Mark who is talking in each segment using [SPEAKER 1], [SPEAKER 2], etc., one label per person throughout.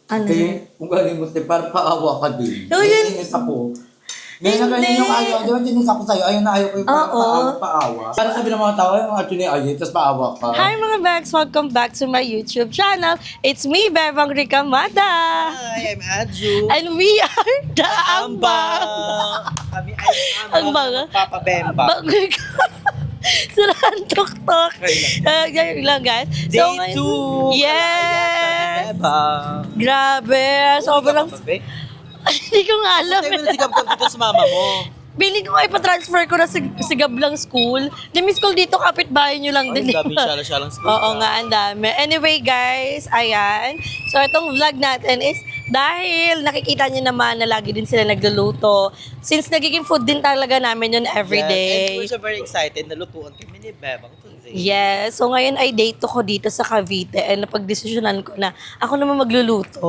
[SPEAKER 1] Ano yun?
[SPEAKER 2] Kaya kung galing mo, para paawa ka din.
[SPEAKER 1] Oh, yun.
[SPEAKER 2] Naiinis ako. Ngayon na ganyan yung ayaw. Di ba tinis ako sa'yo? Ayaw na ayaw ko yung
[SPEAKER 1] Oo.
[SPEAKER 2] paawa. Para sabi ng mga tao, yung mga tuni ayaw, tapos paawa ka.
[SPEAKER 1] Hi mga Bex! Welcome back to my YouTube channel. It's me, Bebang Ricamada.
[SPEAKER 3] Hi, I'm Adju.
[SPEAKER 1] And we are the Ambang.
[SPEAKER 3] Kami ay
[SPEAKER 1] Ambang.
[SPEAKER 3] Ambang ng Papa Bemba.
[SPEAKER 1] Bagay ka. Sirahan tok-tok. Ganyan lang guys.
[SPEAKER 3] Day 2.
[SPEAKER 1] Yes!
[SPEAKER 3] Beba.
[SPEAKER 1] Grabe. Sobrang... Hindi ko nga alam.
[SPEAKER 3] Tayo mo na si Kapkap dito sa mama mo.
[SPEAKER 1] Piling ko nga ipatransfer ko na sa Gablang School. The Miss School dito, kapitbahay nyo lang din.
[SPEAKER 3] Ang dami siya lang school.
[SPEAKER 1] Oo nga, ang dami. Anyway guys, ayan. So itong vlog natin is dahil nakikita nyo naman na lagi din sila nagluluto. Since nagiging food din talaga namin yun
[SPEAKER 3] And
[SPEAKER 1] everyday.
[SPEAKER 3] we're so very excited na lutuan kami ni Bebang today.
[SPEAKER 1] Yes. So ngayon ay date ko dito sa Cavite and napagdesisyonan ko na ako naman magluluto.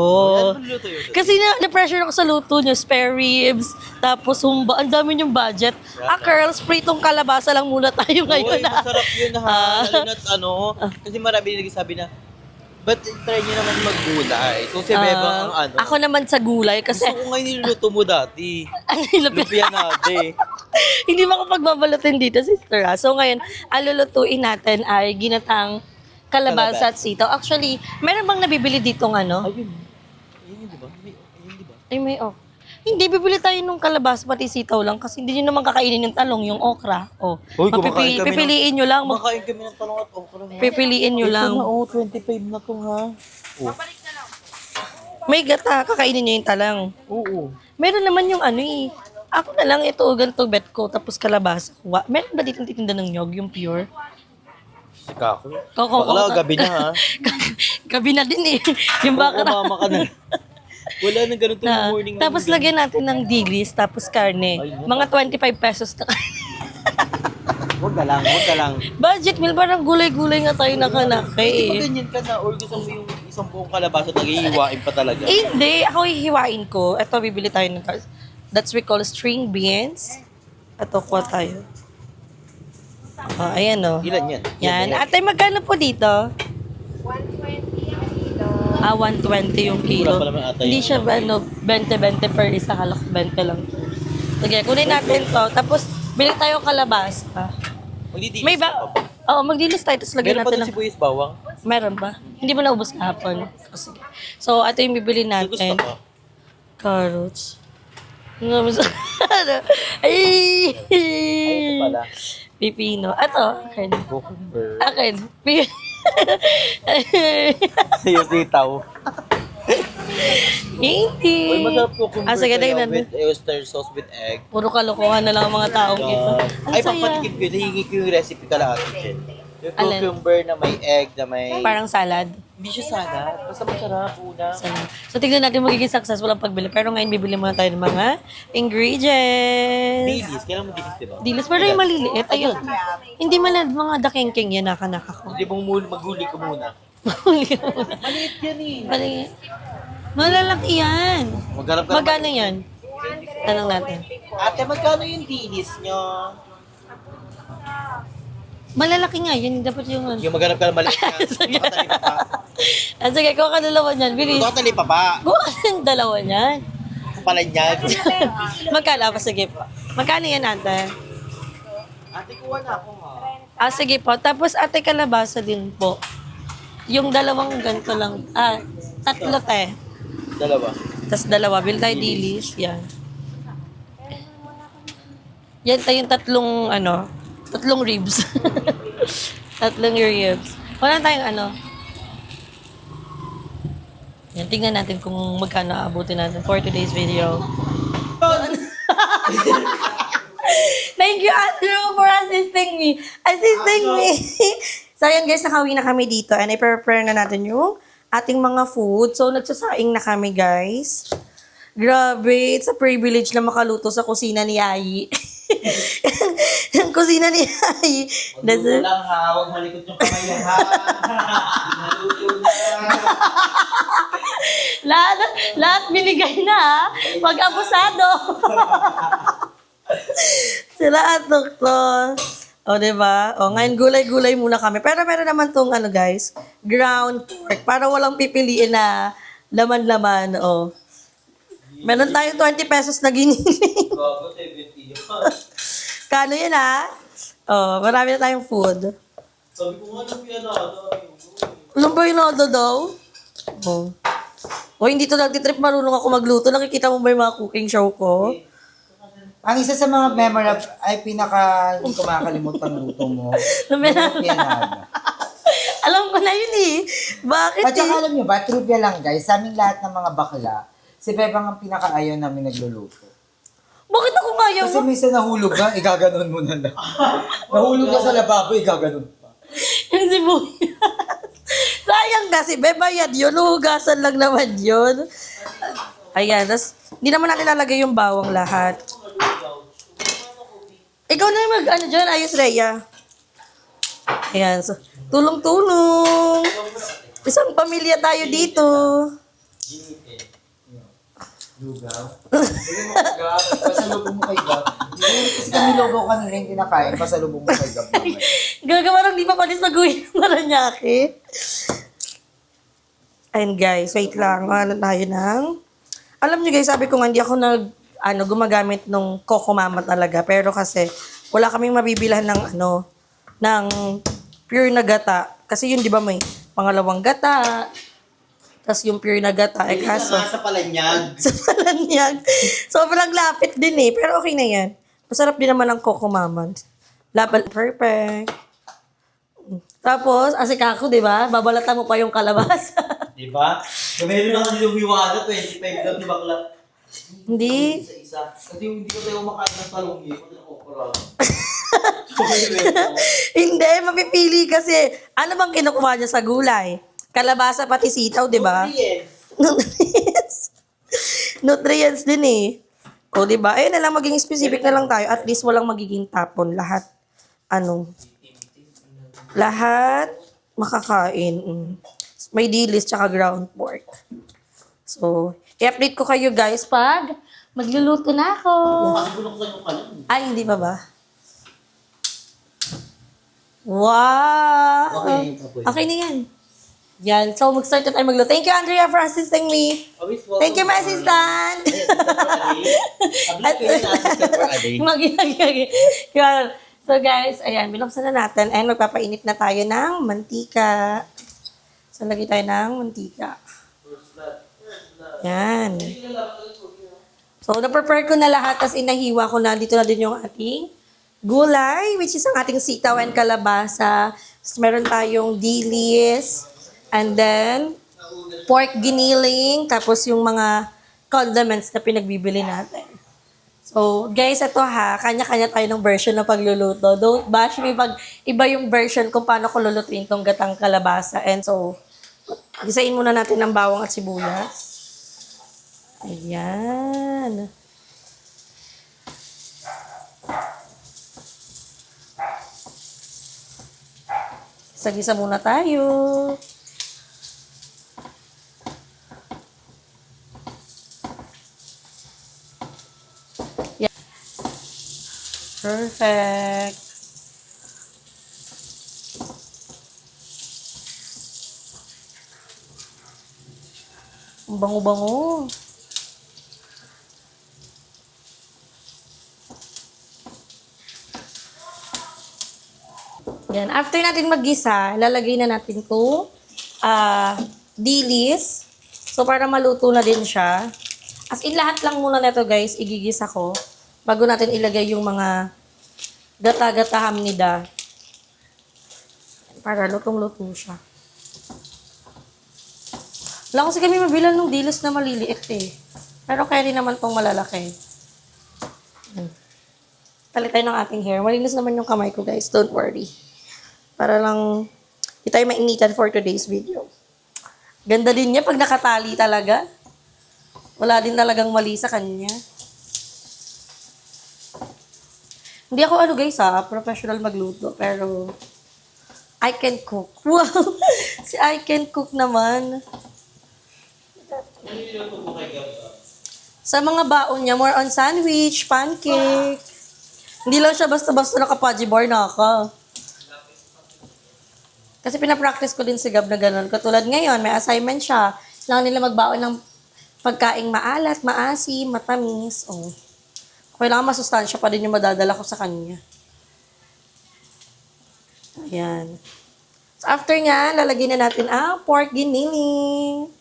[SPEAKER 3] Ano luto yun?
[SPEAKER 1] Kasi na-pressure ako sa luto nyo, spare ribs, tapos humba, ang dami yung budget. Curls, pritong kalabasa lang muna tayo ngayon.
[SPEAKER 3] Uy, masarap yun ha. Lalo na't kasi marami nagsasabi na, but try nyo naman maggulay. So si Bebang ang
[SPEAKER 1] Ako naman sa gulay kasi
[SPEAKER 3] Gusto ko ngayon niluluto mo dati.
[SPEAKER 1] ano yung
[SPEAKER 3] Lupian natin.
[SPEAKER 1] hindi makapagbabalutin dito, sister. So ngayon, ang lulutuin natin ay ginatang kalabasa at sitaw. Actually, meron bang nabibili ditong ano?
[SPEAKER 3] Ayun. Ayun di ba? Ayun di ba?
[SPEAKER 1] Ay, may Hindi, bibili tayo nung kalabasa pati sitaw lang kasi hindi nyo naman kakainin yung talong, yung okra. Oh,
[SPEAKER 3] Uy, kumakain kami
[SPEAKER 1] pipiliin nyo lang.
[SPEAKER 3] Makain kami ng talong at okra.
[SPEAKER 1] Pipiliin nyo lang.
[SPEAKER 3] Ito na, 25 na to ha. Oh.
[SPEAKER 1] May gata, kakainin nyo yung talang.
[SPEAKER 3] Oo.
[SPEAKER 1] Meron naman yung ano eh. Ako na lang ito, ganito bet ko, tapos kalabasa. Meron ba dito titinda ng nyog, yung pure?
[SPEAKER 3] Sika ako.
[SPEAKER 1] Koko-
[SPEAKER 3] Bakla, gabi na ha.
[SPEAKER 1] Gabi na din eh. Yung baka
[SPEAKER 3] Mama ka na. Wala na ganun tong morning.
[SPEAKER 1] Tapos lagyan natin ng dilis, tapos karne. Mga 25 pesos na.
[SPEAKER 3] Huwag ka lang, huwag ka lang.
[SPEAKER 1] Budget meal, parang gulay-gulay nga tayo nakanaki
[SPEAKER 3] Pag
[SPEAKER 1] eh.
[SPEAKER 3] ganyan ka na, or gusto mo yung isang buong kalabasa, nag-iiwain pa talaga.
[SPEAKER 1] Hindi, ako hihiwain ko. Ito, bibili tayo ng that's we call string beans. Ito, kuha tayo. Ayan o.
[SPEAKER 3] Ilan yan?
[SPEAKER 1] Yan. Ate, magkano po dito? 120 yung kilo.
[SPEAKER 3] Mura pa naman ata
[SPEAKER 1] Hindi
[SPEAKER 3] yun.
[SPEAKER 1] siya 20 per isa. Halak 20 lang. Sige, kunin natin to. Tapos, bili tayo kalabasa.
[SPEAKER 3] Magdidilis
[SPEAKER 1] May
[SPEAKER 3] ka
[SPEAKER 1] ba?
[SPEAKER 3] pa.
[SPEAKER 1] Oo, magdilis tayo. Tapos lagyan
[SPEAKER 3] Meron pa
[SPEAKER 1] natin
[SPEAKER 3] doon sibuyas bawang?
[SPEAKER 1] Meron ba? Hindi mo naubos kahapon. O, sige. So, ito yung bibili
[SPEAKER 3] May gusto
[SPEAKER 1] natin.
[SPEAKER 3] ka?
[SPEAKER 1] Carrots. Ay!
[SPEAKER 3] Ay, ito pala.
[SPEAKER 1] Pipino. Ito, akin.
[SPEAKER 3] Cucumber.
[SPEAKER 1] Akin.
[SPEAKER 3] Yung sitaw.
[SPEAKER 1] Hindi.
[SPEAKER 3] Uy, masarap cucumber
[SPEAKER 1] Sige,
[SPEAKER 3] kaya
[SPEAKER 1] tingnan
[SPEAKER 3] with oyster sauce with egg.
[SPEAKER 1] Puro kalokohan na lang ang mga taong ito. Ang
[SPEAKER 3] Ay,
[SPEAKER 1] saya.
[SPEAKER 3] papatikip ko. Nahingi ko yung recipe kala ate Jen. Yung
[SPEAKER 1] Alin?
[SPEAKER 3] cucumber na may egg, na may...
[SPEAKER 1] Parang salad.
[SPEAKER 3] Hindi siya salad. Basta masarap una.
[SPEAKER 1] So, tignan natin magiging successful ang pagbili. Pero ngayon, bibili muna tayo ng mga ingredients.
[SPEAKER 3] Dilis. Kailan mo dilis, diba?
[SPEAKER 1] Dilis, pero yung maliliit. Ayun. Hindi malad mga dakengkeng yan, naka ko.
[SPEAKER 3] Hindi mong maghuli ka muna. Maliit yan eh.
[SPEAKER 1] Mali- Malalaki yan.
[SPEAKER 3] Maghanap ka
[SPEAKER 1] Magkano yan? Tanong natin.
[SPEAKER 3] Ate, magkano yung dilis nyo?
[SPEAKER 1] Malalaki nga yan. Dapat yung ano.
[SPEAKER 3] Yung maghanap ka ng maliit yan.
[SPEAKER 1] Sige.
[SPEAKER 3] Makatali pa pa.
[SPEAKER 1] Sige, kuha ka dalawa niyan. Bilis.
[SPEAKER 3] Makatali pa pa.
[SPEAKER 1] Kuha ka ng dalawa niyan.
[SPEAKER 3] Palanyag.
[SPEAKER 1] Magkano pa? Sige po. Magkano yan, ate?
[SPEAKER 3] Ate, kuha na ako ha.
[SPEAKER 1] Sige po. Tapos ate kalabasa din po. Yung dalawang ganito lang. Tatlo te.
[SPEAKER 3] Dalawa.
[SPEAKER 1] Tapos dalawa. Bil tayo dilis. Yan. Yan tayo yung tatlong ribs. Tatlong ribs. Wala tayong Yan, tingnan natin kung magkano aabutin natin for today's video. Thank you, Andrew, for assisting me. So, ayan guys, nakauwi na kami dito and i-prepare na natin yung ating mga food. So, nagsasaing na kami, guys. Grabe, it's a privilege na makaluto sa kusina ni Yayi. Ang kusina ni Yayi.
[SPEAKER 3] Maluto lang ha. Huwag malikot yung kamay ha. Maluto na.
[SPEAKER 1] lahat binigay na, pag abusado. Sila at doktor. O, diba? O, ngayon gulay-gulay muna kami. Pero meron naman tong guys, ground pork. Para walang pipiliin na Laman-laman, oh. Meron tayong 20 pesos na giniling.
[SPEAKER 3] Bago, 70 yun.
[SPEAKER 1] Kano yan, ha? Oh, marami na tayong food.
[SPEAKER 3] Sabi ko nga lang pinada.
[SPEAKER 1] Alam ba yung nado daw? Oh. O, hindi to nagtitrip, marunong ako magluto. Nakikita mo ba yung mga cooking show ko?
[SPEAKER 2] Ang isa sa mga memorable ay hindi ko makakalimutan luto mo.
[SPEAKER 1] Lumenada.
[SPEAKER 2] Yung pianada.
[SPEAKER 1] Alam ko na yun eh. Bakit
[SPEAKER 2] At saka
[SPEAKER 1] eh?
[SPEAKER 2] alam nyo ba, trivia lang guys, sa aming lahat ng mga bakla, si Bebang ang pinakaayaw namin nagluluto.
[SPEAKER 1] Bakit ako kaya
[SPEAKER 2] Kasi
[SPEAKER 1] mo?
[SPEAKER 2] minsan nahulog ka, igaganon mo na lang. Nahulog ka sa lababo, igaganon pa.
[SPEAKER 1] Yung sibuyas. Sayang kasi, bebayad yun. Hugasan lang naman yun. Ayan, tas hindi naman natin lalagay yung bawang lahat. Ikaw na yung ano dyan, ayos Rhea. Ayan, so, tulong-tulong. Isang pamilya tayo dito.
[SPEAKER 2] Lugaw? Pasalubong mo kay Gab. Kasi kami logo kanina yung kinakain, pasalubong mo kay Gab naman.
[SPEAKER 1] Gagawa ng di pa palis na gawin ng Maranyake. Ayan guys, wait lang. Ano tayo ng... Alam nyo guys, sabi ko nga hindi ako gumagamit ng Coco Mama talaga. Pero kasi wala kaming mabibilhan ng ng pure na gata. Kasi yun di ba may pangalawang gata. Tapos yung pure na gata. Eh kaso...
[SPEAKER 3] Sa Palanyag.
[SPEAKER 1] Sa Palanyag. Sobrang lapit din eh. Pero okay na yan. Masarap din naman ang Coco Mama. Laban perfect. Tapos, asikako, di ba? Babalatan mo pa yung kalabasa.
[SPEAKER 3] Diba? Meron lang kasi lumiwala, 25 lang ni bakla.
[SPEAKER 1] Hindi.
[SPEAKER 3] Isa-isa. Kasi hindi ko tayo makain ng talonggi. Pati ako parang.
[SPEAKER 1] Hindi, mapipili kasi. Ano bang kinukuha niya sa gulay? Kalabasa pati sitaw, di ba? Nutrients. Nutrients din eh. O, di ba? Ayun na lang, maging specific na lang tayo. At least walang magiging tapon. Lahat, lahat makakain. May dilis tsaka ground pork. So, i-update ko kayo guys pag magluluto na ako.
[SPEAKER 3] Pakibulong ko sa inyo kalan.
[SPEAKER 1] Ay, hindi pa ba? Wow!
[SPEAKER 3] Okay, okay.
[SPEAKER 1] Okay na yan. Yan. So, mag-start na tayo magluto. Thank you, Andrea, for assisting me. Thank you, my assistant. Yan. So, guys, ayan, binuksan na natin and magpapainit na tayo ng mantika. So, lagay tayo ng mantika. Yan. So, na-prepare ko na lahat, tapos inahiwa ko na. Dito na din yung ating gulay, which is ang ating sitaw and kalabasa. Tapos, meron tayong dilis, and then, pork giniling, tapos yung mga condiments na pinagbibili natin. So, guys, ito ha, kanya-kanya tayo ng version ng pagluluto. Don't bash me pag iba yung version kung paano ko lulutuin tong gatang kalabasa. And so, gisain muna natin ng bawang at sibuyas. Ayan. Sagisa muna tayo. Yan. Perfect. Ang bango-bango. Yan. After natin maggisa, lalagay na natin itong dilis. So, para maluto na din siya. As in, lahat lang muna nito guys, igigisa ko. Bago natin ilagay yung mga gata-gata hamnida. Para lutong-luto siya. Wala kasi kami mabilan ng dilis na maliliit eh. Pero kaya rin naman tong malalaki. Talit tayo ng ating hair. Malinis naman yung kamay ko guys. Don't worry. Para lang hindi tayo mainitan for today's video. Ganda din niya pag nakatali talaga. Wala din talagang mali sa kanya. Hindi ako guys professional magluto. Pero I can cook. Wow! Si I can cook naman. Sa mga baon niya, more on sandwich, pancake. Hindi lang siya basta-basta naka-pudgy bar na ka. Kasi pinapractice ko din si Gab na gano'n. Katulad ngayon, may assignment siya. Kailangan nila magbaon ng pagkaing maalat, maasim, matamis. Oh. Kailangan masustansya pa din yung madadala ko sa kanya. Ayan. So, after nga, lalagyan na natin ang pork giniling.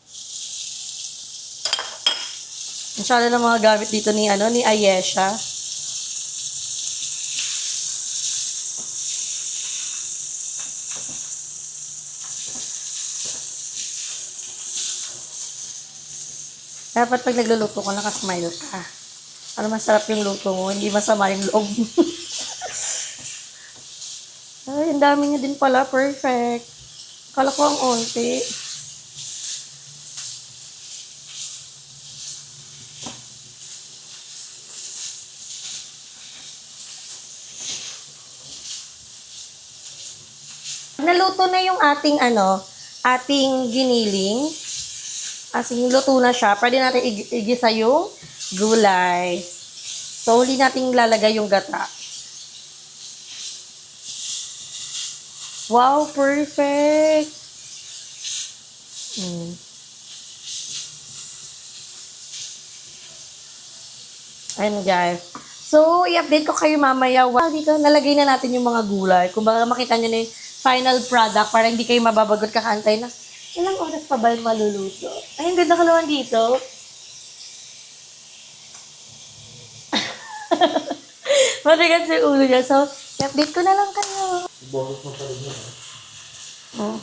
[SPEAKER 1] Masyado na mga gamit dito ni Ayesha. Dapat pag nagluluto ko, nakasmile ka. Para masarap yung luto mo, hindi masama yung loob mo. Ay, ang dami niya din pala. Perfect. Kala ko ang onti. Naluto na yung ating giniling. Asing luto na siya, pwede natin igisa yung gulay. So, huli natin lalagay yung gata. Wow, perfect! Ayun, guys. So, i-update ko kayo mamaya. Wow, dito, nalagay na natin yung mga gulay. Kung baka makita nyo na yung final product para hindi kayo mababagot kakantay na ilang oras pa ba yung maluluto? Ay, ang ganda ka naman dito. Matigas yung ulo niya. So, i-update ko na lang kayo.
[SPEAKER 3] Bonus mo pa rin yun.
[SPEAKER 1] Oh.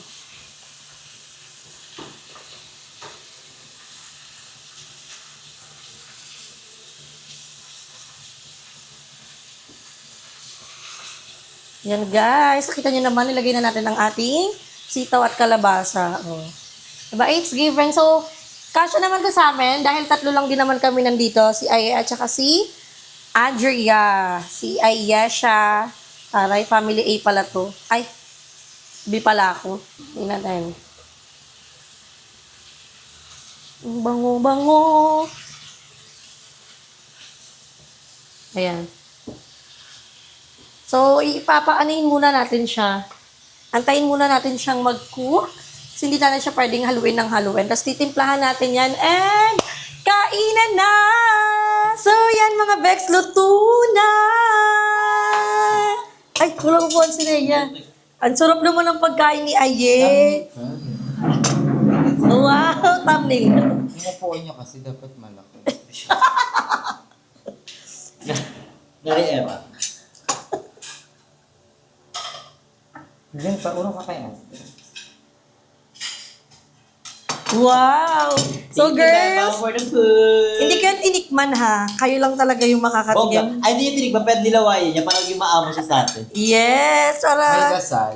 [SPEAKER 1] Yan guys. Kita nyo naman, nilagay na natin ang ating sitaw at kalabasa. Oh. Diba? It's given. So, kasya naman to sa amin. Dahil tatlo lang din naman kami nandito. Si Aya at saka si Andrea. Si Ayesha. Aray, family A pala to. Ay, B pala ako. Tingnan natin. Bango-bango. Ayan. So, ipapaanayin muna natin siya. Antayin muna natin siyang mag-cook. Kasi hindi natin siya pwedeng haluin ng haluin. Tapos titimplahan natin yan and kainan na! So, yan mga Bex, luto na! Ay, wala ko po si Rhea. Ang sarap naman ng pagkain ni Aye. Wow, thumbnail.
[SPEAKER 2] Yung upuan niya kasi dapat malaki.
[SPEAKER 3] Dari Eva.
[SPEAKER 2] Diyan, paurong ka kaya.
[SPEAKER 1] Wow! So,
[SPEAKER 3] Thank you, Beba,
[SPEAKER 1] girls,
[SPEAKER 3] for the food.
[SPEAKER 1] hindi kayo tinikman ha. Kayo lang talaga yung makakatingin.
[SPEAKER 3] Ay, hindi yung tinig ba? Pwede nilawayan niya. Parang yung maamo siya sa atin.
[SPEAKER 1] Yes,
[SPEAKER 2] May
[SPEAKER 1] para.
[SPEAKER 2] gasal.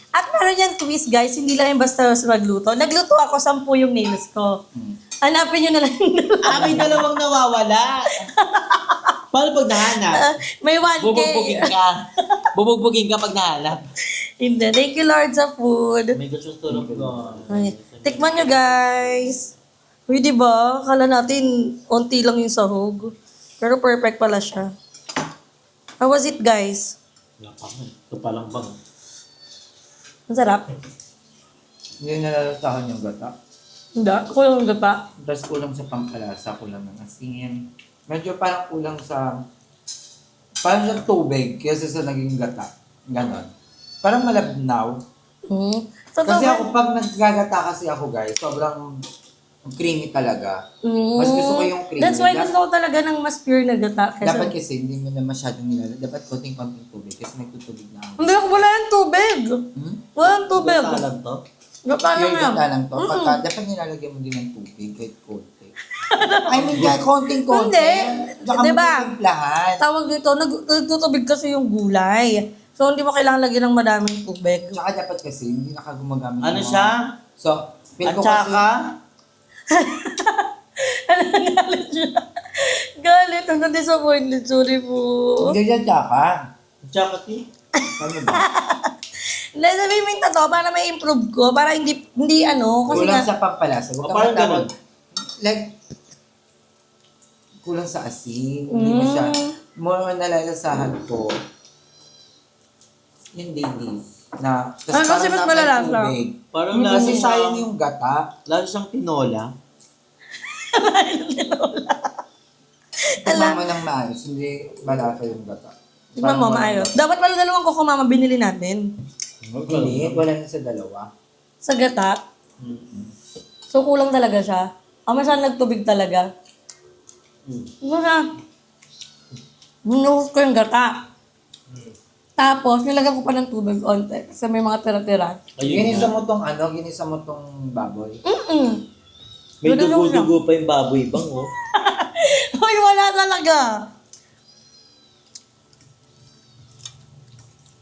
[SPEAKER 1] At meron yan twist, guys. Hindi lang yung basta magluto. Nagluto ako, 10 yung nails ko. Hanapin nyo na lang.
[SPEAKER 3] May dalawang nawawala. Paano pag nahanap?
[SPEAKER 1] May 1K.
[SPEAKER 3] Bubugbugin ka. Bubugbugin ka pag nahanap.
[SPEAKER 1] Hindi. Thank you, Lord, sa food.
[SPEAKER 3] May gusto tulog ko.
[SPEAKER 1] Ay, tikman nyo, guys. Uy, diba? Kala natin, onti lang yung sahog. Pero perfect pala siya. How was it, guys?
[SPEAKER 3] Wala pa man. Ito palang bang.
[SPEAKER 1] Ang sarap.
[SPEAKER 2] Hindi nalalatahan yung gata.
[SPEAKER 1] Hindi. Kulang yung gata.
[SPEAKER 2] Tapos kulang sa pampalasa, kulang ng asin. Medyo parang kulang sa... Parang sa tubig kaysa sa naging gata. Ganon. Parang malabnaw.
[SPEAKER 1] So,
[SPEAKER 2] Kasi ako, pag naggagata kasi ako guys, sobrang creamy talaga. Mas gusto ko yung creamy.
[SPEAKER 1] That's why gusto ko talaga ng mas pure na gata.
[SPEAKER 2] Dapat kasi hindi mo na masyadong nilalagay. Dapat konting-konting tubig kasi nagtutubig na ako.
[SPEAKER 1] Hindi, wala yung tubig. Walang tubig.
[SPEAKER 3] Alam to?
[SPEAKER 1] Gata lang
[SPEAKER 2] Pure
[SPEAKER 1] yan.
[SPEAKER 2] gata lang to. Pagka, dapat nilalagay mo din ng tubig kahit konti. I mean, kahit konting-konti.
[SPEAKER 1] Hindi.
[SPEAKER 2] Tsaka
[SPEAKER 1] Diba?
[SPEAKER 2] mo timplahan.
[SPEAKER 1] Tawag dito, nagtutubig kasi yung gulay. So, hindi mo kailangan lagyan ng madaming tubig.
[SPEAKER 2] Tsaka dapat kasi hindi na ka gumagamit
[SPEAKER 3] Ano
[SPEAKER 2] ng mga-
[SPEAKER 3] siya?
[SPEAKER 2] So, feel
[SPEAKER 3] At
[SPEAKER 2] ko
[SPEAKER 3] saka,
[SPEAKER 1] Galit siya. Galit. Ang disappointed. Sorry po.
[SPEAKER 2] Hindi yan tsaka.
[SPEAKER 3] tsaka ti.
[SPEAKER 2] Ano ba?
[SPEAKER 1] Hindi, sabihin mo yung totoo para may improve ko. Para hindi kasi
[SPEAKER 2] Kulang
[SPEAKER 1] nga,
[SPEAKER 2] sa pampalasa. Huwag ka
[SPEAKER 3] Parang
[SPEAKER 2] matawag.
[SPEAKER 3] ganun.
[SPEAKER 2] Like, kulang sa asin. Hindi mo siya. More on nalalasahan ko. Yung daily. Na, tas
[SPEAKER 1] Ah, kasi
[SPEAKER 2] parang
[SPEAKER 1] mas
[SPEAKER 2] na may
[SPEAKER 1] malalasa.
[SPEAKER 2] tubig.
[SPEAKER 3] Parang
[SPEAKER 2] Kasi
[SPEAKER 3] lasa
[SPEAKER 2] sayang yung gata.
[SPEAKER 3] lasa siyang tinola.
[SPEAKER 2] Tignan mo ng maayos, hindi malasa yung gata.
[SPEAKER 1] Tignan mo, maayos. Dapat pala dalawang koko mama binili natin.
[SPEAKER 2] Hindi, wala na sa dalawa.
[SPEAKER 1] Sa gata. So, kulang talaga siya. Masyadong nagtubig talaga. Wala. Binuhos ko yung gata. Tapos, nilagyan ko pa ng tubig onte kasi may mga tira-tira.
[SPEAKER 2] Ginisa mo tong ginisa mo tong baboy.
[SPEAKER 3] May
[SPEAKER 1] Ganun lang siya.
[SPEAKER 3] dugo-dugo pa yung baboy bang, oh.
[SPEAKER 1] Hoy, wala talaga.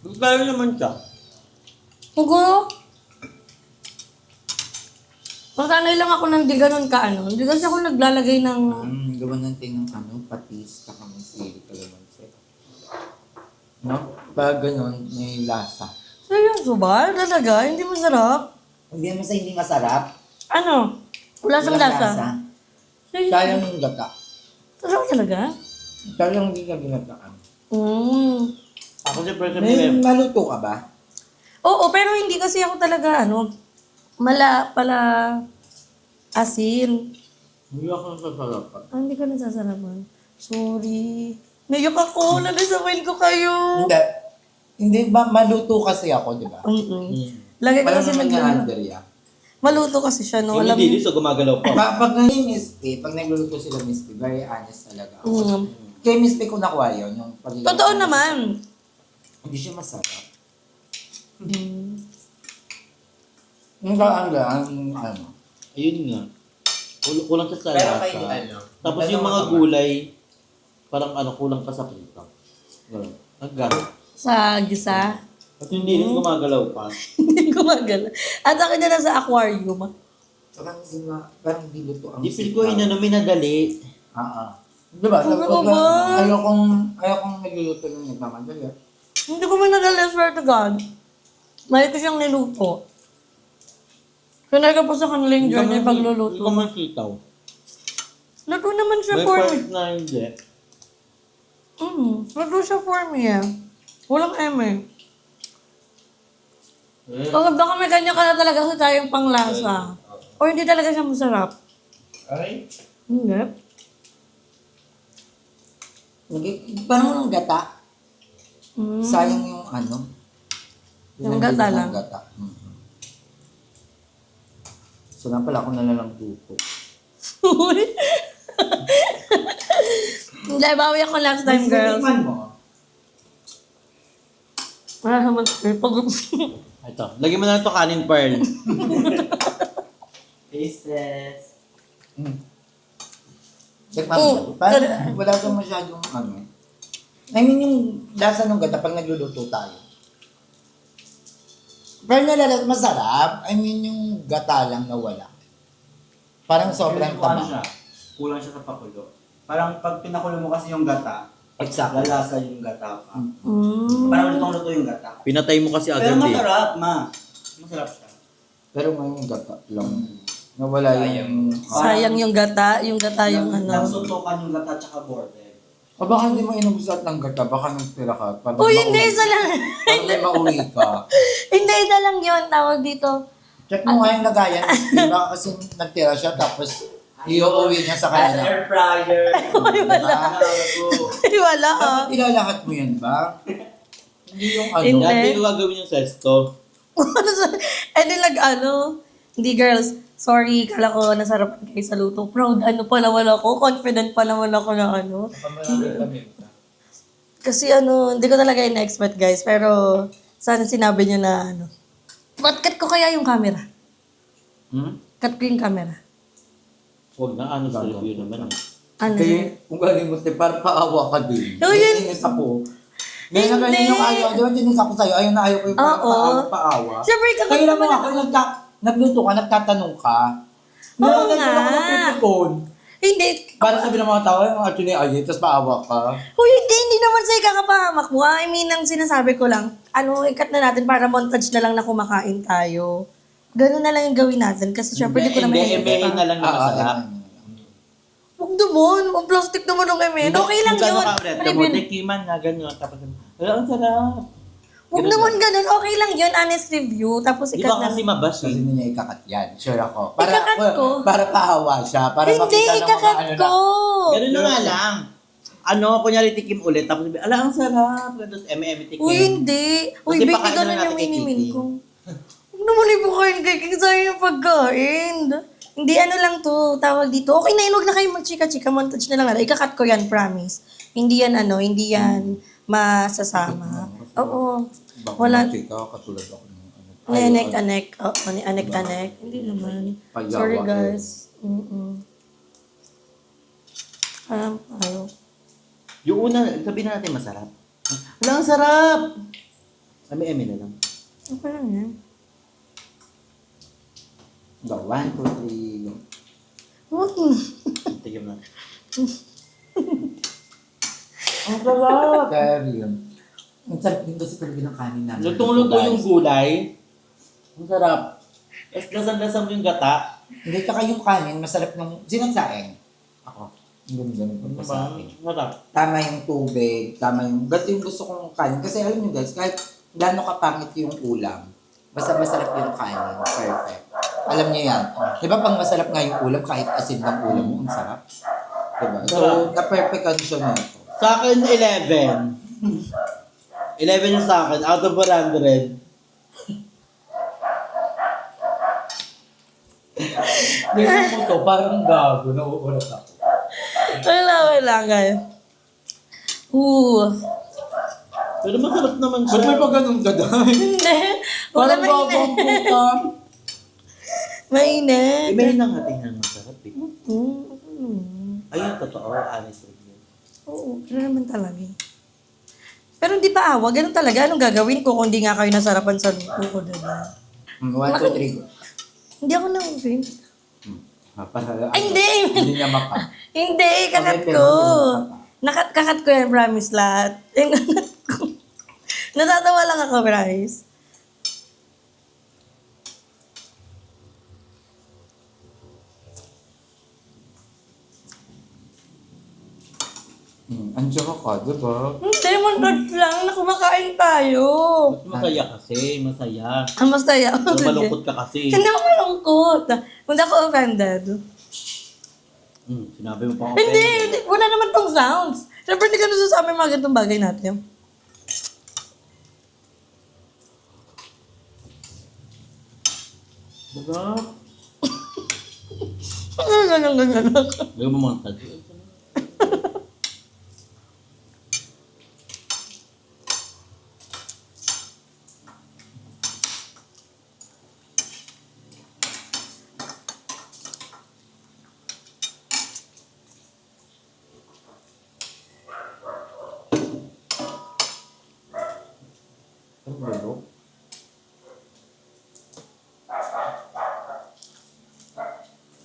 [SPEAKER 3] Kaya naman siya.
[SPEAKER 1] Siguro, masanay lang ako ng di ganun ka Hindi kasi ako naglalagay ng...
[SPEAKER 2] Gawa natin ng patis, saka may sili, kalamansi. No? Pag ganun, may lasa.
[SPEAKER 1] Seryoso ba? Talaga? Hindi masarap?
[SPEAKER 2] Hindi naman sa hindi masarap.
[SPEAKER 1] Ano? Wala siyang
[SPEAKER 2] Walang
[SPEAKER 1] lasa.
[SPEAKER 2] Sayang
[SPEAKER 1] Seryoso?
[SPEAKER 2] yung gata.
[SPEAKER 1] Sarap talaga?
[SPEAKER 2] Sayang hindi ka ginataan.
[SPEAKER 3] Ako siyempre
[SPEAKER 2] May maluto ka ba?
[SPEAKER 1] Oo, pero hindi kasi ako talaga, pala asin.
[SPEAKER 2] Hindi ako sasarapan.
[SPEAKER 1] Hindi ka nasasarapan. Sorry. Naiyak ako, nalasawain ko kayo.
[SPEAKER 2] Hindi. Hindi ba maluto kasi ako, di ba?
[SPEAKER 1] Lagi ko
[SPEAKER 2] Alam
[SPEAKER 1] kasi
[SPEAKER 2] naman niya,
[SPEAKER 1] nag
[SPEAKER 2] Andrea.
[SPEAKER 1] Maluto kasi siya, no?
[SPEAKER 3] Yung
[SPEAKER 1] Alam
[SPEAKER 3] hindi so gumagalaw pa.
[SPEAKER 2] Pag naging Miss P, pag nagluluto sila Miss P, very honest talaga ako.
[SPEAKER 1] Mm.
[SPEAKER 2] Kay Miss P ko nakuha yun, yung pagiging...
[SPEAKER 1] Totoo naman.
[SPEAKER 2] Hindi siya masarap.
[SPEAKER 1] Mm.
[SPEAKER 2] Yung ang
[SPEAKER 3] Ayun nga. Kulang siya sa
[SPEAKER 2] Pero
[SPEAKER 3] lasa.
[SPEAKER 2] kay
[SPEAKER 3] Tapos yung mga gulay, parang kulang pa sa kita. Ganun.
[SPEAKER 1] Sa gisa.
[SPEAKER 3] At hindi rin gumagalaw pa.
[SPEAKER 1] Hindi gumagala. At akin na lang sa aquarium.
[SPEAKER 2] Parang di luto ang
[SPEAKER 3] Di feel ko minadali.
[SPEAKER 2] Diba?
[SPEAKER 1] Oo ba?
[SPEAKER 2] Ayokong nagluluto ng nagmamadali.
[SPEAKER 1] Hindi ko man nadala, swear to God. Mali ko siyang niluto. Sanay ka po sa kanila yung journey pagluluto.
[SPEAKER 3] Hindi ko man sitaw.
[SPEAKER 1] Luto naman siya
[SPEAKER 3] May
[SPEAKER 1] for me.
[SPEAKER 3] part na hindi.
[SPEAKER 1] Luto siya for me eh. Walang eme. Baka may kanya ka na talaga sa tayong panglasa. O hindi talaga siya masarap.
[SPEAKER 2] Ay?
[SPEAKER 1] Hindi.
[SPEAKER 2] Parang ng gata. Sayang yung
[SPEAKER 1] Yung gata lang.
[SPEAKER 2] Gata. So na pala ako nalalang tupo.
[SPEAKER 1] Hindi, bawi ako last time, girls.
[SPEAKER 2] Tikman mo.
[SPEAKER 1] Wala naman.
[SPEAKER 3] Ito. Lagyan mo na ito kanin, Pearl. Faces.
[SPEAKER 2] Tikman mo. Parang wala kang masyadong I mean yung lasa ng gata pag nagluluto tayo. Pero nalalas masarap. I mean yung gata lang na wala. Parang sobrang taba.
[SPEAKER 4] Kulang siya sa pakulo. Parang pag pinakulo mo kasi yung gata,
[SPEAKER 2] Exactly.
[SPEAKER 4] lalasa yung gata pa. Parang lutong-luto yung gata.
[SPEAKER 3] Pinatay mo kasi
[SPEAKER 4] Pero
[SPEAKER 3] agad eh.
[SPEAKER 4] masarap, ma. Masarap siya.
[SPEAKER 2] Pero ngayon gata lang. Nawala yung...
[SPEAKER 1] Sayang yung gata yung
[SPEAKER 4] Nagsuntukan yung gata tsaka border.
[SPEAKER 2] O baka hindi mo inubusat ng gata, baka nagtira ka. Para
[SPEAKER 1] Uy, hindi, isa lang.
[SPEAKER 2] Para may mauwi ka.
[SPEAKER 1] Hindi, isa lang yun. Tawag dito.
[SPEAKER 2] Check mo nga yung lagayan. Diba kasi nagtira siya tapos iuwi niya sa kanya.
[SPEAKER 4] Air fryer.
[SPEAKER 2] Diba?
[SPEAKER 1] Wala ah.
[SPEAKER 2] Dapat ilalahat mo yan ba? Hindi yung
[SPEAKER 1] Hindi.
[SPEAKER 3] Dati ko gagawin yung sesto.
[SPEAKER 1] And then hindi girls, sorry, kala ko nasarapan kayo sa luto. Proud, pa naman ako, confident pa naman ako na Kasi hindi ko talaga in-expect guys, pero sana sinabi niyo na Ba't cut ko kaya yung camera? Cut ko yung camera.
[SPEAKER 3] Huwag na, sa review naman.
[SPEAKER 2] Kaya kung galing mo, parang paawa ka din.
[SPEAKER 1] Oh, yun.
[SPEAKER 2] Nainis ako. Ngayon na ganyan yung ayaw. Di ba dinis ako sa'yo? Ayaw na ayaw ko yung parang paawa.
[SPEAKER 1] Siyempre,
[SPEAKER 2] Kaya naman ako, nagluto ka, nagtatanong ka.
[SPEAKER 1] Oo
[SPEAKER 2] Nagtatanong
[SPEAKER 1] nga.
[SPEAKER 2] ako ng pipikon.
[SPEAKER 1] Hindi.
[SPEAKER 2] Para sabi ng mga tao, yung actually ay, tapos paawa ka.
[SPEAKER 1] Hindi naman sa'yo kakapahamak mo. I mean, ang sinasabi ko lang, ikat na natin para montage na lang na kumakain tayo. Ganun na lang yung gawin natin. Kasi syempre, di ko naman
[SPEAKER 3] Emehin na lang na masarap.
[SPEAKER 1] Huwag naman. Ang plastic naman ng emen. Okay lang yun.
[SPEAKER 3] Kamuti, kiman na, gano'n. Tapos, ang sarap.
[SPEAKER 1] Huwag
[SPEAKER 3] Ganun
[SPEAKER 1] naman
[SPEAKER 3] lang.
[SPEAKER 1] ganun. Okay lang yun, honest review. Tapos
[SPEAKER 3] Di
[SPEAKER 1] ikat
[SPEAKER 3] ba kasi mabash
[SPEAKER 2] Kasi
[SPEAKER 3] eh.
[SPEAKER 2] hindi niya ikakat yan. Sure ako.
[SPEAKER 1] Ikakat ko?
[SPEAKER 2] Para pahawa siya. Para
[SPEAKER 1] Hindi,
[SPEAKER 2] makita ng mga
[SPEAKER 1] ikakat
[SPEAKER 2] ano
[SPEAKER 1] ko.
[SPEAKER 2] na.
[SPEAKER 3] Ganun na nga lang. Ano, kunyari tikim ulit, tapos sabi, ala, ang sarap. Tapos eme-eme tikim.
[SPEAKER 1] Uy, hindi. Uy,
[SPEAKER 3] Kasi
[SPEAKER 1] baby,
[SPEAKER 3] pakain
[SPEAKER 1] ganun
[SPEAKER 3] naman
[SPEAKER 1] yung
[SPEAKER 3] natin kay
[SPEAKER 1] minimin
[SPEAKER 3] Kitty.
[SPEAKER 1] ko. Huwag naman ibukain kay Kiki. Sayang yung pagkain. Hindi, ano lang to. Tawag dito. Okay na yun. Huwag na kayo magchika-chika. Montage na lang. Ikakat ko yan, promise. Hindi yan, hindi yan masasama. Oo.
[SPEAKER 2] Baka
[SPEAKER 1] Wala.
[SPEAKER 2] matika, katulad ako ng ano.
[SPEAKER 1] Anek-anek. Oo, anek-anek. Hindi naman.
[SPEAKER 2] Payawa
[SPEAKER 1] Sorry,
[SPEAKER 2] eh.
[SPEAKER 1] guys. Ayaw.
[SPEAKER 3] Yung una, sabihin na natin masarap. Wala, ang sarap! Eme-eme na lang.
[SPEAKER 1] Okay lang yan.
[SPEAKER 2] Go, 1, 2, 3.
[SPEAKER 1] Huwag.
[SPEAKER 3] Tikim na.
[SPEAKER 2] Ang sarap! Kaya yun. Ang sarap din kasi talaga ng kanin namin.
[SPEAKER 3] Lutong-luto
[SPEAKER 2] Guys.
[SPEAKER 3] yung gulay. Ang sarap. Tapos lasang-lasang yung gata.
[SPEAKER 2] Hindi, tsaka yung kanin, masarap ng sinagsaing. Ako. Ganun pa sa akin.
[SPEAKER 3] Sarap.
[SPEAKER 2] Tama yung tubig, tama yung... Gato yung gusto kong kanin. Kasi alam niyo guys, kahit gaano kapangit yung ulam, basta masarap yung kanin. Perfect. Alam niyo yan. Di ba pang masarap nga yung ulam, kahit asin ng ulam mo, ang sarap. Diba? So, na-perfect condition na ito.
[SPEAKER 3] Sa akin, 11. 11 yung sa akin, out of 100.
[SPEAKER 2] Ganyan mo to, parang gago, nauulat ako.
[SPEAKER 1] Wala, guys.
[SPEAKER 3] Pero masarap naman siya.
[SPEAKER 2] Ba't may pa ganun ka dahil?
[SPEAKER 1] Hindi. Wala
[SPEAKER 2] Parang gago ang
[SPEAKER 1] mainit.
[SPEAKER 2] puta.
[SPEAKER 1] Mainit.
[SPEAKER 3] Iba lang natin ng masarap eh.
[SPEAKER 1] Mm.
[SPEAKER 3] Ayun, totoo, honest review.
[SPEAKER 1] Oo, gano'n naman talaga. Pero hindi pa awa, ganun talaga. Anong gagawin ko kung di nga kayo nasarapan sa luto ko, diba?
[SPEAKER 2] 1, 2, 3.
[SPEAKER 1] Hindi ako na-open. Ay, hindi!
[SPEAKER 2] Hindi niya maka.
[SPEAKER 1] Hindi, kakat
[SPEAKER 2] Okay,
[SPEAKER 1] ko.
[SPEAKER 2] pero
[SPEAKER 1] Kakat ko yan, promise lahat. Kakat ko. Natatawa lang ako, promise.
[SPEAKER 2] Andiyan ka, diba?
[SPEAKER 1] Hindi, montage lang na kumakain tayo.
[SPEAKER 3] Masaya kasi, masaya.
[SPEAKER 1] Masaya.
[SPEAKER 3] Pero malungkot ka kasi.
[SPEAKER 1] Hindi ako malungkot. Hindi ako offended.
[SPEAKER 3] Sinabi mo pa ako.
[SPEAKER 1] Hindi, wala naman tong sounds. Siyempre, hindi ka nasasabi mga ganitong bagay natin.
[SPEAKER 3] Diba?
[SPEAKER 1] Ganyan.
[SPEAKER 3] Lagyan mo mga tag.
[SPEAKER 2] Ang gulo.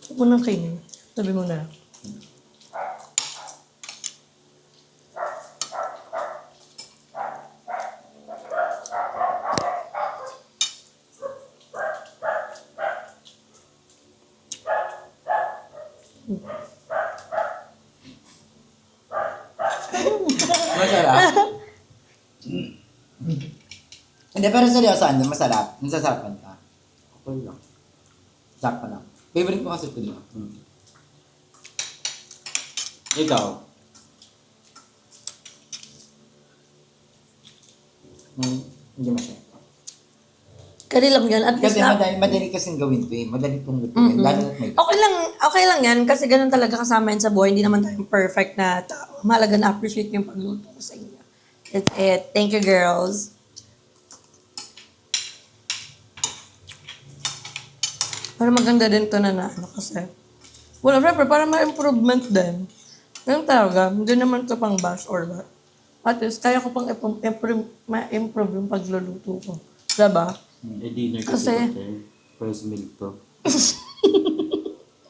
[SPEAKER 1] Huwag mo nang kainin. Sabi mo na.
[SPEAKER 2] Masarap. Hindi, pero seryoso, ano, masarap. Nasasarapan ka. Okay lang. Sarap pa lang. Favorite ko kasi ito lang.
[SPEAKER 3] Ikaw.
[SPEAKER 2] Hindi masarap.
[SPEAKER 1] Kali lang yan. At least
[SPEAKER 2] Kasi
[SPEAKER 1] na,
[SPEAKER 2] madali kasing gawin ito eh. Madali itong lutuin. Lalo na't may
[SPEAKER 1] okay lang yan. Kasi ganun talaga kasama yan sa buhay. Hindi naman tayo perfect na tao. Mahalaga na appreciate yung pagluto ko sa inyo. That's it. Thank you, girls. Para maganda din to na ano kasi. Wala, syempre, para ma-improvement din. Ganun talaga. Hindi naman to pang bash or what. At least, kaya ko pang ma-improve yung pagluluto ko. Diba?
[SPEAKER 3] Dinner
[SPEAKER 1] Kasi-
[SPEAKER 3] kasi. First meal to.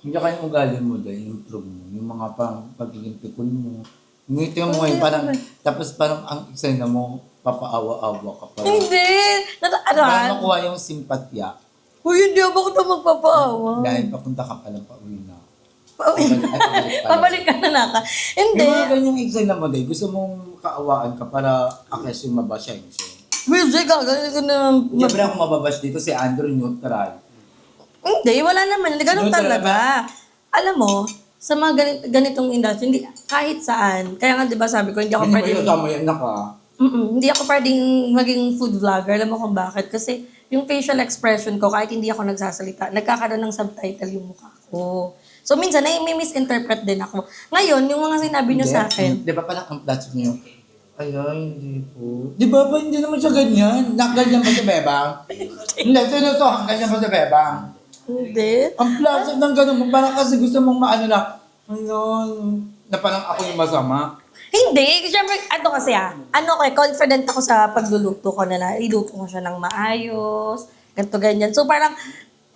[SPEAKER 2] Hindi ka yung ugali mo dahil improve mo. Yung mga pang pagiging pikon mo. Ngiti mo ngayon parang, tapos parang ang eksena mo, papaawa-awa ka pa.
[SPEAKER 1] Hindi!
[SPEAKER 2] Para
[SPEAKER 1] Ano?
[SPEAKER 2] makuha yung simpatya.
[SPEAKER 1] Uy, hindi ako ito magpapaawa.
[SPEAKER 2] Dahil papunta ka pa lang pauwi na.
[SPEAKER 1] Pauwi. Pabalik ka na naka. Hindi.
[SPEAKER 2] Yung mga ganyang eksena mo dahil gusto mong kaawaan ka para akas yung mabasya yung sa'yo.
[SPEAKER 1] Busy ka, ganito na.
[SPEAKER 2] Siyempre ako mababash dito si Andrew neutral.
[SPEAKER 1] Hindi, wala naman. Ganun
[SPEAKER 2] Neutral
[SPEAKER 1] talaga. Alam mo, sa mga ganitong industry, hindi, kahit saan. Kaya nga, di ba sabi ko, hindi ako
[SPEAKER 2] Hindi mo
[SPEAKER 1] pwedeng...
[SPEAKER 2] kasama yan naka.
[SPEAKER 1] Hindi ako pwedeng maging food vlogger. Alam mo kung bakit? Kasi yung facial expression ko, kahit hindi ako nagsasalita, nagkakaroon ng subtitle yung mukha ko. So, minsan, may misinterpret din ako. Ngayon, yung mga sinabi niyo sa akin,
[SPEAKER 2] Di ba parang ang plastic niyo? Ay, hindi po. Di ba hindi naman siya ganyan? Ganyan ba si Bebang? Hindi, sinusuhan ganyan ba si Bebang?
[SPEAKER 1] hindi.
[SPEAKER 2] Ang plastic ng ganun mo, parang kasi gusto mong maano na, na parang ako yung masama.
[SPEAKER 1] Hindi. Siyempre, ano kasi confident ako sa pagluluto ko na iluto ko siya ng maayos, ganito, ganyan. So, parang,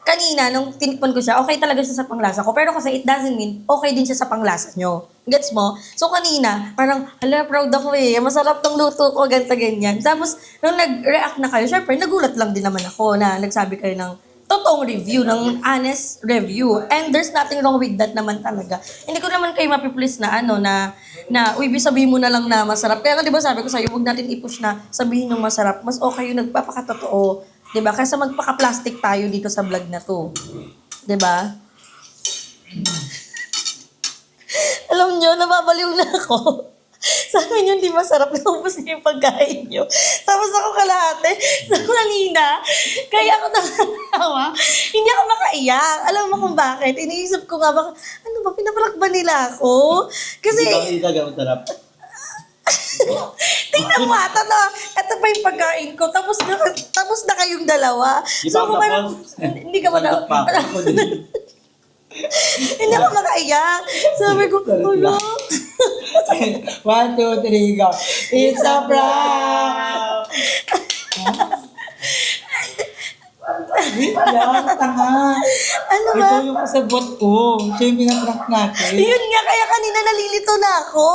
[SPEAKER 1] kanina, nung tinikman ko siya, okay talaga siya sa panglasa ko. Pero kasi it doesn't mean okay din siya sa panglasa nyo. Gets mo? So kanina, parang, hala, proud ako eh. Masarap tong luto ko, ganito, ganyan. Tapos, nung nag-react na kayo, syempre, nagulat lang din naman ako na nagsabi kayo ng totoong review, ng honest review. And there's nothing wrong with that naman talaga. Hindi ko naman kayo mapiplease na uy, sabihin mo na lang na masarap. Kaya nga, di ba sabi ko sa'yo, huwag natin i-push na sabihin ng masarap. Mas okay yung nagpapakatotoo. Diba? Kaysa magpaka-plastic tayo dito sa vlog na to. Diba? Alam nyo, nababaliw na ako. Sabi nyo, hindi masarap na ubos niyo yung pagkain nyo. Tapos ako kalahati. Sa kanina, kaya ako nakatawa. Hindi ako makaiyak. Alam mo kung bakit? Iniisip ko nga, ano ba, pinapalak ba nila ako? Kasi,
[SPEAKER 3] Hindi talaga masarap.
[SPEAKER 1] tingnan mo ata na, ito pa yung pagkain ko, tapos na kayong dalawa.
[SPEAKER 3] Di ba ako
[SPEAKER 1] parang,
[SPEAKER 3] tapos?
[SPEAKER 1] hindi ka ba na,
[SPEAKER 3] Tanggap pa ako din.
[SPEAKER 1] hindi ako makaiyak. Sabi ko, ulo.
[SPEAKER 2] 1, 2, 3, go. It's a prank! Wait lang, tanga.
[SPEAKER 1] Ano ba?
[SPEAKER 2] Ito yung kasabot ko. Siya yung pinaprank natin.
[SPEAKER 1] Yun nga, kaya kanina nalilito na ako.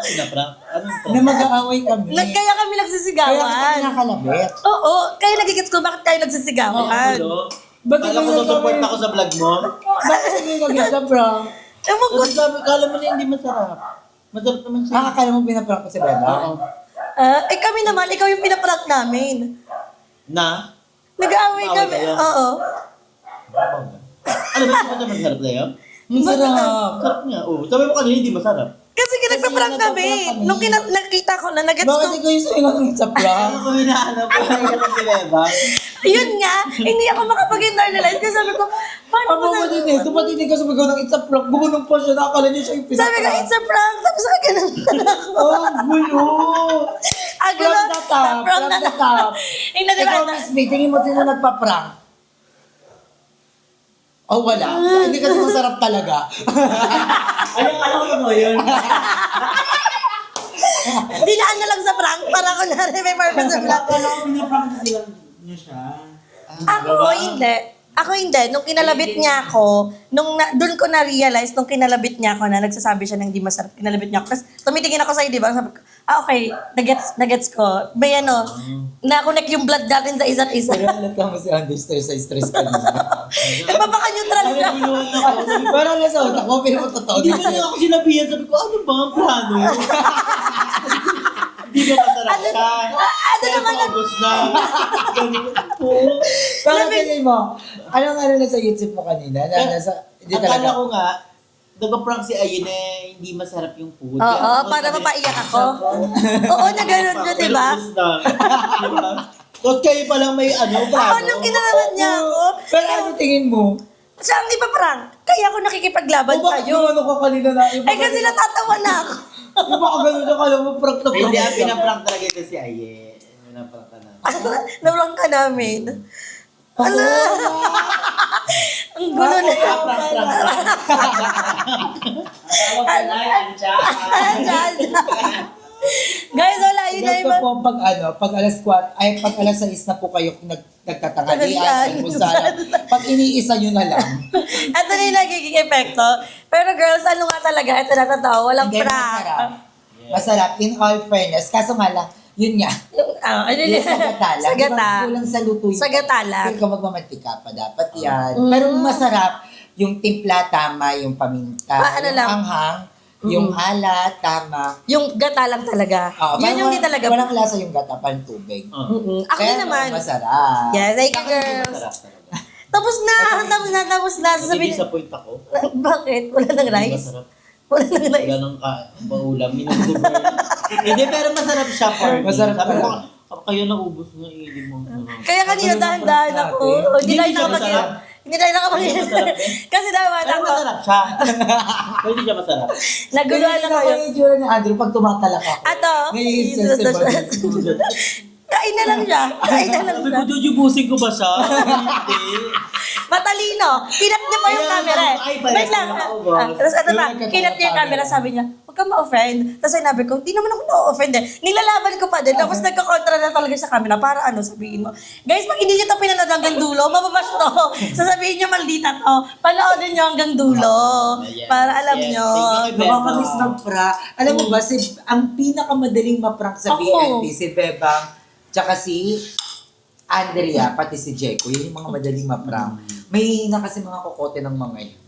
[SPEAKER 3] Pinaprank? Anong
[SPEAKER 2] Na mag-aaway kami.
[SPEAKER 1] Kaya kami
[SPEAKER 2] Kaya kita
[SPEAKER 1] nagsisigawan.
[SPEAKER 2] pinakalabit.
[SPEAKER 1] Oo, kaya nagigits ko bakit kayo nagsisigawan.
[SPEAKER 3] Ano?
[SPEAKER 2] Bakit
[SPEAKER 3] Kala ko
[SPEAKER 2] ganyan
[SPEAKER 3] susupport
[SPEAKER 2] kami?
[SPEAKER 3] ako sa vlog mo?
[SPEAKER 2] Bakit hindi nag sa prank?
[SPEAKER 1] Ewan ko,
[SPEAKER 3] Kasi sabi, kala mo na hindi masarap. Masarap naman siya.
[SPEAKER 2] Akala mo pinaprank ko si Beba?
[SPEAKER 3] Oo.
[SPEAKER 1] kami naman, ikaw yung pinaprank namin.
[SPEAKER 3] Na?
[SPEAKER 1] Nag-aaway
[SPEAKER 3] Nag-aaway
[SPEAKER 1] kami.
[SPEAKER 3] kayo?
[SPEAKER 1] Oo.
[SPEAKER 3] Ano ba ito masarap na yun?
[SPEAKER 2] Masarap.
[SPEAKER 3] Sarap nga. Oo. Sabi mo kanina hindi masarap.
[SPEAKER 1] Kasi nagpa-prank kami. Nung nakita ko na, nagets
[SPEAKER 2] Bakit
[SPEAKER 1] ko.
[SPEAKER 2] ikaw yung sa'yo sa prank?
[SPEAKER 3] Ano ko hinahanap ko? Ay, ka si Bebang.
[SPEAKER 1] Yun nga, hindi ako makapag-internalize. Kasi sabi ko, paano
[SPEAKER 2] Ang
[SPEAKER 1] mo
[SPEAKER 2] mga
[SPEAKER 1] na...
[SPEAKER 2] din eh, tumatinig ka sa mga ng it's a prank, gumunong pa siya, nakakala niya siya yung pinaprank.
[SPEAKER 1] Sabi ko, it's a prank. Sabi sa akin,
[SPEAKER 2] Oh, gulo!
[SPEAKER 1] Agad
[SPEAKER 2] From the top, from the top.
[SPEAKER 1] Hindi, di ba?
[SPEAKER 2] Ikaw, Miss B, tingin mo sino nagpa-prank? Oh, wala. Hindi kasi masarap talaga.
[SPEAKER 3] Ano ko yun?
[SPEAKER 1] Dinaan na lang sa prank para kunwari may purpose sa vlog.
[SPEAKER 4] Akala ko pinaprank na sila niya siya.
[SPEAKER 1] Ako hindi. Nung kinalabit niya ako, doon ko na-realize, nung kinalabit niya ako na nagsasabi siya ng di masarap, kinalabit niya ako. Tapos tumitingin ako sa'yo, di ba? Sabi ko, okay, nagets ko. May na-connect yung blood natin sa isa't isa.
[SPEAKER 2] Pero alat ka mo si Andy, stress ka na.
[SPEAKER 1] Nagpapaka-neutral na.
[SPEAKER 3] Pinuwan ako. Sabi ko,
[SPEAKER 2] Parang nasa utak ko, pero totoo.
[SPEAKER 3] hindi ba niya ako sinabihan? Sabi ko, ano ba ang plano? Hindi ba masarap siya?
[SPEAKER 1] Ano naman ang...
[SPEAKER 3] Paubos na. Ganun po.
[SPEAKER 2] Parang tingin mo, anong nasa YouTube mo kanina? Hindi
[SPEAKER 3] Akala
[SPEAKER 2] talaga.
[SPEAKER 3] ko nga, nag-prank si Ayin eh, hindi masarap yung food.
[SPEAKER 1] Oo, para mapaiyak ako. Oo, na ganun yun, di ba?
[SPEAKER 3] Pero ubos na. Diba? Tapos kayo palang may
[SPEAKER 1] Ako,
[SPEAKER 3] plano.
[SPEAKER 1] nung kinalaman niya ako,
[SPEAKER 2] Pero ano tingin mo?
[SPEAKER 1] siya ang ipaprank. Kaya ako nakikipaglaban
[SPEAKER 2] Bakit
[SPEAKER 1] sa'yo.
[SPEAKER 2] ano ka kanina na?
[SPEAKER 1] Ay, kasi natatawa na ako.
[SPEAKER 2] Yung baka ganun siya, kala mo prank na prank.
[SPEAKER 3] Hindi, ang
[SPEAKER 2] siya.
[SPEAKER 3] pinaprank talaga ito si Ayin. Pinaprank ka na.
[SPEAKER 1] Nabrang ka namin. Ala! Ang gulo na. Guys, wala, yun na
[SPEAKER 2] Gusto
[SPEAKER 1] yung...
[SPEAKER 2] po pag alas 4, pag alas 6 na po kayo nagtatanghalian,
[SPEAKER 1] Tanghalian.
[SPEAKER 2] almusal, pag iniisa nyo na lang.
[SPEAKER 1] Ito na yung nagiging epekto. Pero girls, ano nga talaga, ito natatawa, walang
[SPEAKER 2] Hindi,
[SPEAKER 1] prank.
[SPEAKER 2] masarap. Masarap, in all fairness. Kaso nga lang, yun nga.
[SPEAKER 1] Ano
[SPEAKER 2] Yung
[SPEAKER 1] yun?
[SPEAKER 2] sa gata lang.
[SPEAKER 1] Sa gata.
[SPEAKER 2] Kulang sa luto yun.
[SPEAKER 1] Sa gata lang.
[SPEAKER 2] Kung magmamantika pa dapat yan. Pero masarap, yung timpla tama, yung paminta,
[SPEAKER 1] Ano
[SPEAKER 2] yung
[SPEAKER 1] lang?
[SPEAKER 2] anghang, Yung alat, tama.
[SPEAKER 1] Yung gata lang talaga.
[SPEAKER 2] Oo,
[SPEAKER 1] Yun yung hindi talaga.
[SPEAKER 2] Walang lasa yung gata, parang tubig.
[SPEAKER 1] Mm-mm. Ako
[SPEAKER 2] Kaya
[SPEAKER 1] naman.
[SPEAKER 2] masarap.
[SPEAKER 1] Yes, thank you, girls.
[SPEAKER 3] Masarap talaga.
[SPEAKER 1] Tapos na. Sasabihin,
[SPEAKER 3] Disappoint ako.
[SPEAKER 1] bakit? Wala nang
[SPEAKER 3] Hindi
[SPEAKER 1] rice?
[SPEAKER 3] masarap.
[SPEAKER 1] Wala nang rice.
[SPEAKER 3] Wala nang paulam. Minusuber. Hindi, pero masarap siya, partner.
[SPEAKER 2] Masarap
[SPEAKER 3] Sabi ko,
[SPEAKER 2] talaga.
[SPEAKER 3] kayo naubos ng ili mo.
[SPEAKER 1] Kaya kanina dahan-dahan ako. O, Hindi tayo
[SPEAKER 3] Hindi siya
[SPEAKER 1] nakapag
[SPEAKER 3] masarap.
[SPEAKER 1] Hindi tayo nakapag
[SPEAKER 3] Hindi masarap, eh.
[SPEAKER 1] Kasi dapat
[SPEAKER 3] Pero
[SPEAKER 1] ako.
[SPEAKER 3] masarap siya. Pero hindi siya masarap.
[SPEAKER 1] Naguluhan
[SPEAKER 2] Ganyan
[SPEAKER 1] ako
[SPEAKER 2] ako
[SPEAKER 1] yun.
[SPEAKER 2] yung itsura ni Andrew pag tumatalak ako.
[SPEAKER 1] Ato.
[SPEAKER 2] Naiisip
[SPEAKER 1] Jesus
[SPEAKER 2] sa
[SPEAKER 1] na siya.
[SPEAKER 2] bagay.
[SPEAKER 1] Kain na lang siya. Kain na lang
[SPEAKER 3] Sabi
[SPEAKER 1] siya.
[SPEAKER 3] ko, jujubusin ko ba siya? Hindi.
[SPEAKER 1] Matalino. Kinat niya pa yung
[SPEAKER 3] Kaya
[SPEAKER 1] camera eh.
[SPEAKER 3] ay, pala,
[SPEAKER 1] Wait lang.
[SPEAKER 3] ako, boss.
[SPEAKER 1] Tapos ito na,
[SPEAKER 2] Yung
[SPEAKER 1] kinat niya yung camera. Sabi niya, huwag kang ma-offend. Tapos sinabi ko, di naman ako na-offend eh. Nilalaban ko pa din. Tapos nagkakontra na talaga sa camera. Para ano, sabihin mo. Guys, pag hindi niyo ito pinanood hanggang dulo, mababash to. Sasabihin niyo maldita to. Panoodin niyo hanggang dulo.
[SPEAKER 3] Yes,
[SPEAKER 1] Para alam
[SPEAKER 3] yes.
[SPEAKER 1] niyo.
[SPEAKER 3] Thank you,
[SPEAKER 2] Nakakamiss mag-prank. Alam mo ba, ang pinakamadaling ma-prank sa
[SPEAKER 1] Ako.
[SPEAKER 2] BNT, si Bebang, tsaka si Andrea, pati si Jeko. Yun yung mga madaling ma-prank. May na kasi mga kokote ng mga yun.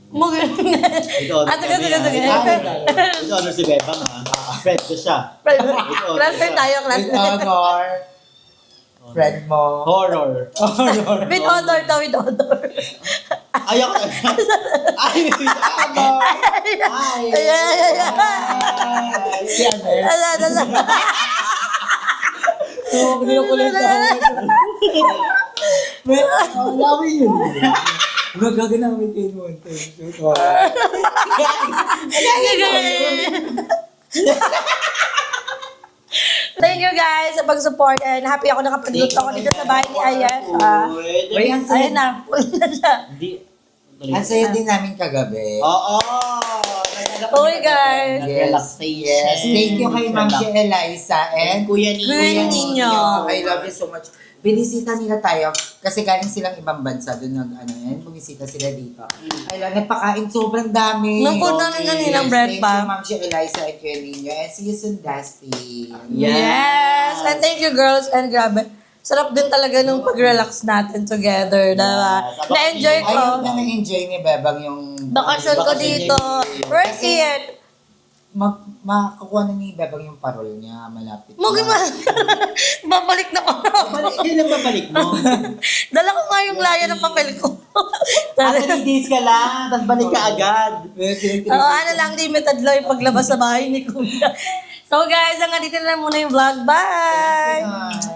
[SPEAKER 3] Ito,
[SPEAKER 1] Ah, sige, sige, sige.
[SPEAKER 3] Ito, ano si Bebang, ha? Friend ko siya.
[SPEAKER 1] Classmate tayo,
[SPEAKER 2] With
[SPEAKER 1] classmate.
[SPEAKER 2] honor, friend mo.
[SPEAKER 3] Horror.
[SPEAKER 2] Honor.
[SPEAKER 1] With honor to, with honor.
[SPEAKER 3] Ayaw ko. Ay, honor. Ay.
[SPEAKER 2] Si Amer.
[SPEAKER 1] Ala.
[SPEAKER 2] So, kinukulit na ako. Alawi yun. Gagaga namin kayo noon.
[SPEAKER 1] Thank you guys sa pag-support and happy ako nakapagluto ako dito sa bahay ni Ayan.
[SPEAKER 2] Uy, ang
[SPEAKER 1] Ayun
[SPEAKER 2] saya.
[SPEAKER 1] na, full na siya.
[SPEAKER 3] Hindi.
[SPEAKER 2] Ang saya din namin kagabi.
[SPEAKER 3] Oo.
[SPEAKER 1] Uy guys.
[SPEAKER 3] Relaxation.
[SPEAKER 2] Yes. Thank you kay Ma'am si Eliza and
[SPEAKER 3] Kuya ni
[SPEAKER 1] Kuya Ninyo.
[SPEAKER 2] I love you so much. Binisita nila tayo kasi galing silang ibang bansa doon bumisita sila dito. I love, nagpakain sobrang dami.
[SPEAKER 1] Nung food namin kaninang bread
[SPEAKER 2] Thank
[SPEAKER 1] pa.
[SPEAKER 2] you Ma'am si Eliza and Kuya Ninyo and see you soon, Dusty.
[SPEAKER 1] Yes! And thank you girls and grabe. Sarap din talaga nung pag-relax natin together, diba?
[SPEAKER 3] Yes.
[SPEAKER 1] Na-enjoy ko.
[SPEAKER 2] Ayun na na-enjoy ni Bebang yung
[SPEAKER 1] Bakasyon ko dito. Worth it.
[SPEAKER 2] makakuha na ni Bebang yung parol niya malapit.
[SPEAKER 1] Mugi
[SPEAKER 2] na.
[SPEAKER 1] man. Babalik na ako.
[SPEAKER 3] Kailan babalik mo?
[SPEAKER 1] Dala ko nga yung laya ng papel ko.
[SPEAKER 3] 3 days ka lang, tapos balik ka agad.
[SPEAKER 1] Oo, ano lang, limited lang yung paglabas sa bahay ni Kuya. So guys, hanggang dito na lang muna yung vlog. Bye!
[SPEAKER 2] Bye.